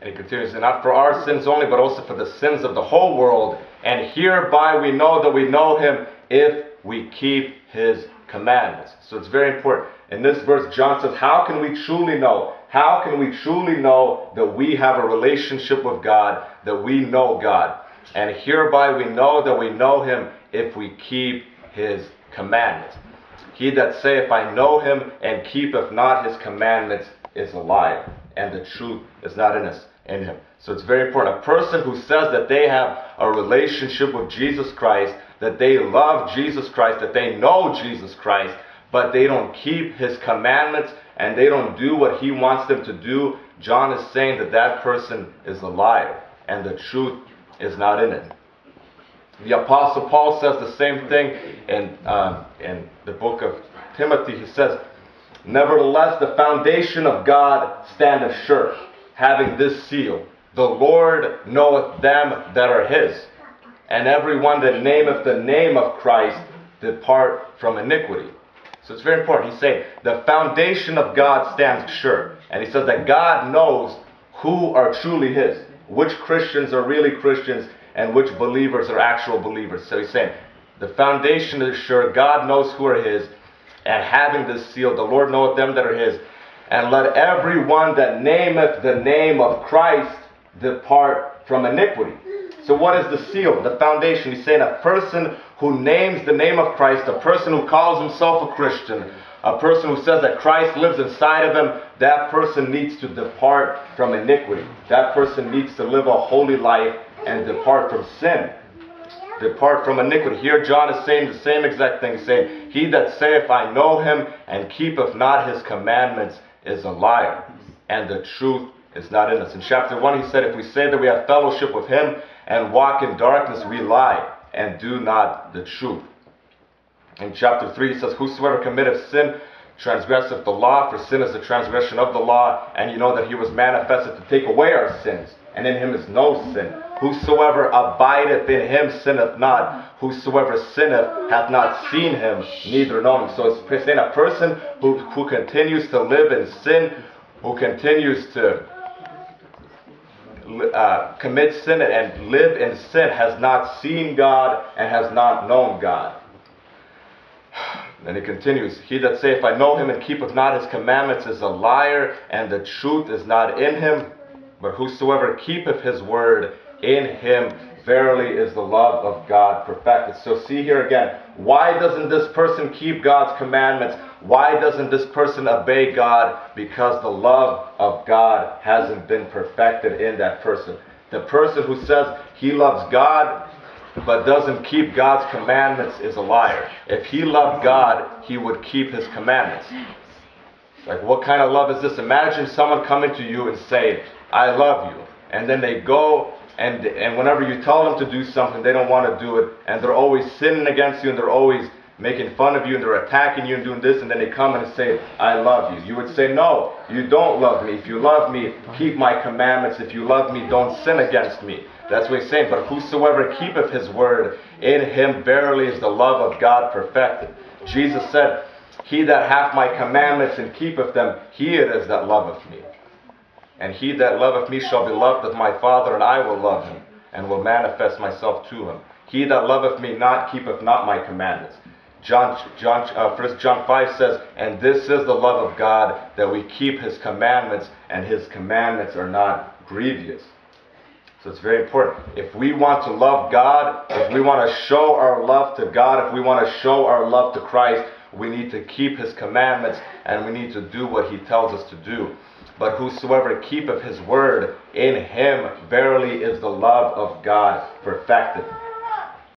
And he continues, and not for our sins only, but also for the sins of the whole world. And hereby we know that we know him if we keep his commandments. So it's very important. In this verse, John says, how can we truly know? How can we truly know that we have a relationship with God, that we know God? And hereby we know that we know him if we keep his commandments. He that saith, I know him, and keepeth not his commandments, is a liar, and the truth is not in him. So it's very important. A person who says that they have a relationship with Jesus Christ, that they love Jesus Christ, that they know Jesus Christ, but they don't keep his commandments and they don't do what he wants them to do, John is saying that that person is a liar, and the truth is not in it. The Apostle Paul says the same thing in the book of Timothy. He says, nevertheless, the foundation of God standeth sure, having this seal, the Lord knoweth them that are his, and every one that nameth the name of Christ depart from iniquity. So it's very important. He's saying the foundation of God stands sure. And he says that God knows who are truly his, which Christians are really Christians, and which believers are actual believers. So he's saying the foundation is sure, God knows who are his, and having this seal, the Lord knoweth them that are his, and let every one that nameth the name of Christ depart from iniquity. So what is the seal, the foundation? He's saying a person who names the name of Christ, a person who calls himself a Christian, a person who says that Christ lives inside of him, that person needs to depart from iniquity. That person needs to live a holy life and depart from sin. Depart from iniquity. Here John is saying the same exact thing. He's saying, he that saith, I know him, and keepeth not his commandments, is a liar, and the truth is not in us. In chapter 1 he said, if we say that we have fellowship with him and walk in darkness, we lie and do not the truth. In chapter 3 he says, whosoever committeth sin transgresseth the law, for sin is the transgression of the law, and you know that he was manifested to take away our sins, and in him is no sin. Whosoever abideth in him sinneth not. Whosoever sinneth hath not seen him, neither known him. So it's saying a person who continues to live in sin, who continues to commit sin and live in sin, has not seen God and has not known God. Then he continues, he that saith, I know him, and keepeth not his commandments, is a liar, and the truth is not in him. But whosoever keepeth his word, in him verily is the love of God perfected. So see here again, why doesn't this person keep God's commandments? Why doesn't this person obey God? Because the love of God hasn't been perfected in that person. The person who says he loves God but doesn't keep God's commandments is a liar. If he loved God, he would keep his commandments. Like, what kind of love is this? Imagine someone coming to you and saying, I love you. And then they go and whenever you tell them to do something, they don't want to do it. And they're always sinning against you, and they're always making fun of you, and they're attacking you and doing this. And then they come and say, I love you. You would say, no, you don't love me. If you love me, keep my commandments. If you love me, don't sin against me. That's what he's saying. But whosoever keepeth his word, in him verily is the love of God perfected. Jesus said, he that hath my commandments and keepeth them, he it is that loveth me. And he that loveth me shall be loved of my Father, and I will love him, and will manifest myself to him. He that loveth me not keepeth not my commandments. 1 John 5 says, and this is the love of God, that we keep his commandments, and his commandments are not grievous. So it's very important. If we want to love God, if we want to show our love to God, if we want to show our love to Christ, we need to keep his commandments, and we need to do what he tells us to do. But whosoever keepeth his word, in him verily is the love of God perfected.